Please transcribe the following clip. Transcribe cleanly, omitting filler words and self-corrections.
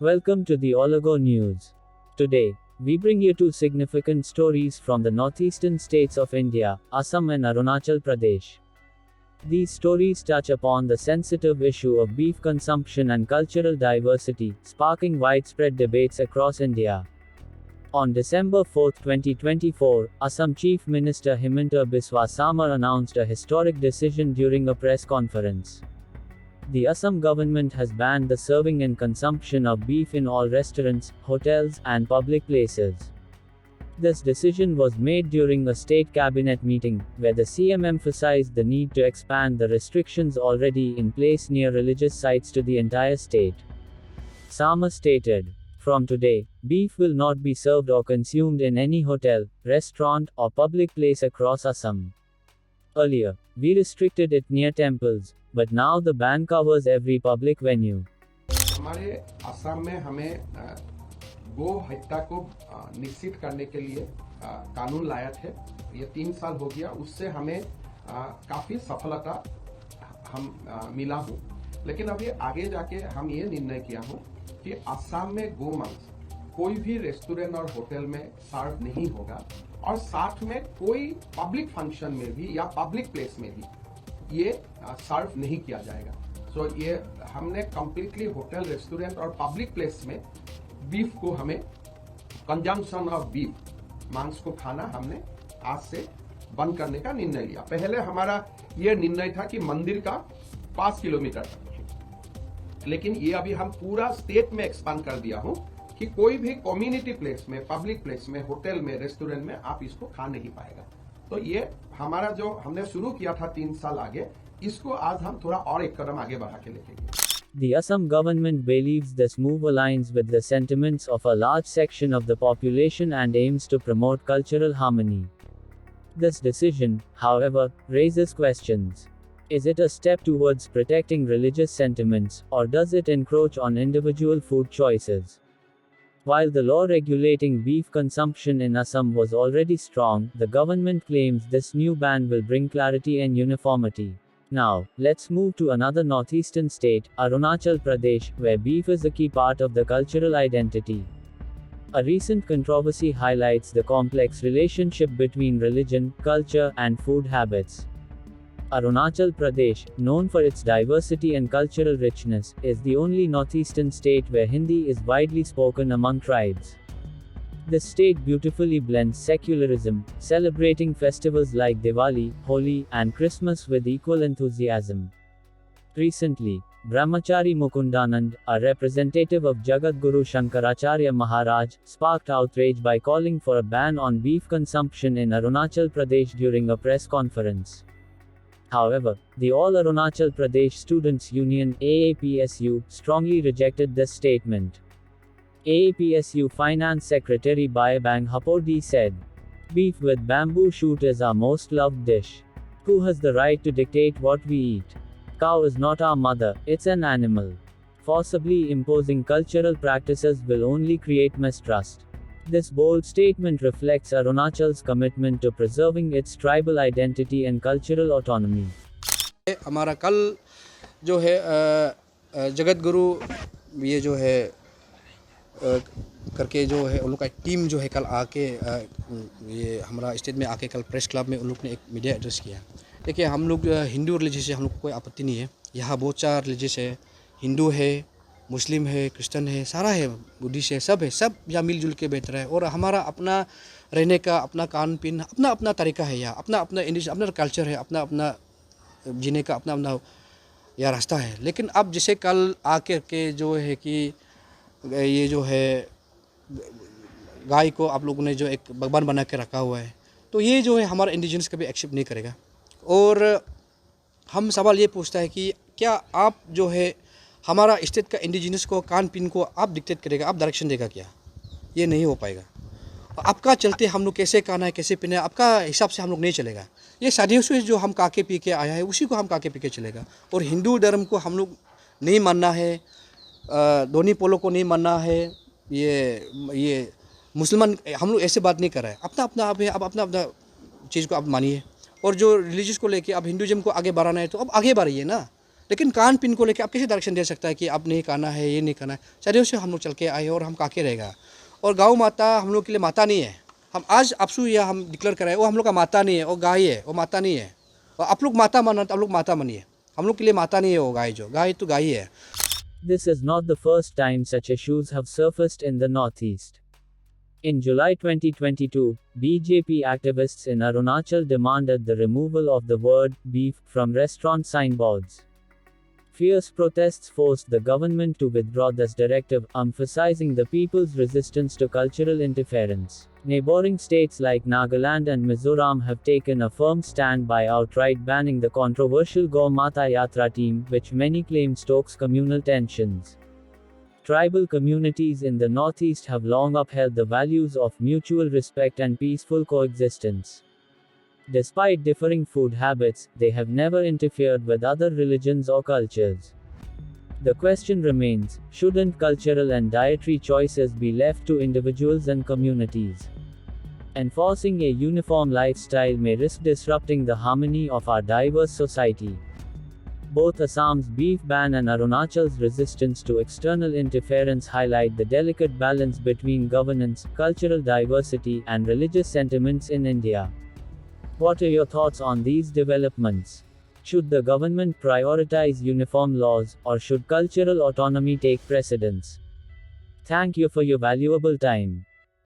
Welcome to the Oligo News. Today, we bring you two significant stories from the northeastern states of India, Assam and Arunachal Pradesh. These stories touch upon the sensitive issue of beef consumption and cultural diversity, sparking widespread debates across India. On December 4, 2024, Assam Chief Minister Himanta Biswa Sarma announced a historic decision during a press conference. The Assam government has banned the serving and consumption of beef in all restaurants, hotels, and public places. This decision was made during a state cabinet meeting, where the CM emphasized the need to expand the restrictions already in place near religious sites to the entire state. Sarma stated, "From today, beef will not be served or consumed in any hotel, restaurant, or public place across Assam. Earlier, we restricted it near temples, but now the ban covers every public venue." हमारे असम में हमें गो हत्या को निश्चित करने के लिए कानून लाया थे। ये 3 साल हो गया, उससे हमें काफी सफलता हम मिला हूँ। लेकिन अभी आगे जाके हम ये निर्णय किया हूँ कि असम में गो मांस कोई भी रेस्टोरेंट और होटल में सर्व नहीं होगा और साथ में कोई पब्लिक फंक्शन में भी या पब्लिक प्लेस में भी ये सर्व नहीं किया जाएगा। सो ये हमने कम्प्लीटली होटल, रेस्टोरेंट और पब्लिक प्लेस में बीफ को हमें कंजम्पशन ऑफ बीफ, मांस को खाना हमने आज से बंद करने का निर्णय लिया। पहले हमारा ये निर्णय था कि मंदिर का 5 किलोमीटर तक, लेकिन ये अभी हम पूरा स्टेट में एक्सपांड कर दिया हूं कि कोई भी कम्युनिटी प्लेस में, पब्लिक प्लेस में, होटल में, रेस्टोरेंट में आप इसको खा नहीं पाएगा। तो ये हमारा जो हमने शुरू किया था 3 साल आगे, इसको आज हम थोड़ा और एक कदम आगे बढ़ा के लेके गए। The Assam government believes this move aligns with the sentiments of a large section of the population and aims to promote cultural harmony. This decision, however, raises questions. Is it a step towards protecting religious sentiments, or does it encroach on individual food choices? While the law regulating beef consumption in Assam was already strong, the government claims this new ban will bring clarity and uniformity. Now, let's move to another northeastern state, Arunachal Pradesh, where beef is a key part of the cultural identity. A recent controversy highlights the complex relationship between religion, culture, and food habits. Arunachal Pradesh, known for its diversity and cultural richness, is the only northeastern state where Hindi is widely spoken among tribes. This state beautifully blends secularism, celebrating festivals like Diwali, Holi, and Christmas with equal enthusiasm. Recently, Brahmachari Mukundanand, a representative of Jagadguru Shankaracharya Maharaj, sparked outrage by calling for a ban on beef consumption in Arunachal Pradesh during a press conference. However, the All Arunachal Pradesh Students' Union (AAPSU) strongly rejected this statement. AAPSU Finance Secretary Bayabang Hapodi said, "Beef with bamboo shoot is our most loved dish. Who has the right to dictate what we eat? Cow is not our mother, it's an animal. Forcibly imposing cultural practices will only create mistrust." This bold statement reflects Arunachal's commitment to preserving its tribal identity and cultural autonomy. हमारा कल जो है जगत गुरु ये जो है करके जो है उन लोग का एक टीम जो है कल आके ये हमारा स्टेट में आके कल प्रेस क्लब में उन लोग ने एक मीडिया एड्रेस किया। देखिए, हम लोग हिंदू रिलीजियस से हम लोग को कोई आपत्ति नहीं है। यहाँ बहुत सारा रिलीजियस है, हिंदू है, मुस्लिम है, क्रिश्चियन है, सारा है, बुद्धिस्ट है, सब यहाँ मिलजुल के बेहतर है। और हमारा अपना रहने का, अपना खान पीन, अपना अपना तरीका है, यहाँ अपना अपना इंडियन अपना कल्चर है, अपना अपना जीने का अपना अपना यह रास्ता है। लेकिन अब जैसे कल आके के जो है कि ये जो है गाय को आप लोगों ने जो एक भगवान बना के रखा हुआ है, तो ये जो है हमारा इंडिजिनस कभी एक्सेप्ट नहीं करेगा। और हम सवाल ये पूछता है कि क्या आप जो है हमारा स्टेट का इंडिजिनस को, खान पीन को आप डिक्टेट करेगा, आप डायरेक्शन देगा क्या? ये नहीं हो पाएगा। आपका चलते हम लोग कैसे खाना है, कैसे पीना है, आपका हिसाब से हम लोग नहीं चलेगा। ये सदियों से जो हम काके पी के आया है, उसी को हम काके पी के चलेगा। और हिंदू धर्म को हम लोग नहीं मानना है, दोनों पोलों को नहीं मानना है, ये मुसलमान हम लोग ऐसे बात नहीं कर रहे हैं। अपना अपना आप है, अब अपना अपना चीज़ को आप मानिए। और जो रिलीजियस को लेके अब हिंदुज़म को आगे बढ़ाना है तो अब आगे बढ़ाइए ना। लेकिन कान पिन को लेकर आप कैसे डायरेक्शन दे सकता है कि अब नहीं खाना है, ये नहीं खाना है। सदियों से हम लोग चल के आए और हम काके रहेगा। और गौ माता हम लोग के लिए माता नहीं है। हम आज आपसू या हम डिक्लेयर कराए वो हम लोग का माता नहीं है, वो गाय है, वो माता नहीं है। और आप लोग माता माना तो आप लोग माता मानिए, हम लोग के लिए माता नहीं है वो गाय, जो गाय तो गाय ही है। This is not the first time such issues have surfaced in the Northeast. In July 2022, BJP activists in Arunachal demanded the removal of the word beef from restaurant signboards. Fierce protests forced the government to withdraw this directive, emphasizing the people's resistance to cultural interference. Neighboring states like Nagaland and Mizoram have taken a firm stand by outright banning the controversial Go Mata Yatra team, which many claim stokes communal tensions. Tribal communities in the Northeast have long upheld the values of mutual respect and peaceful coexistence. Despite differing food habits, they have never interfered with other religions or cultures. The question remains, shouldn't cultural and dietary choices be left to individuals and communities? Enforcing a uniform lifestyle may risk disrupting the harmony of our diverse society. Both Assam's beef ban and Arunachal's resistance to external interference highlight the delicate balance between governance, cultural diversity, and religious sentiments in India. What are your thoughts on these developments? Should the government prioritize uniform laws, or should cultural autonomy take precedence? Thank you for your valuable time.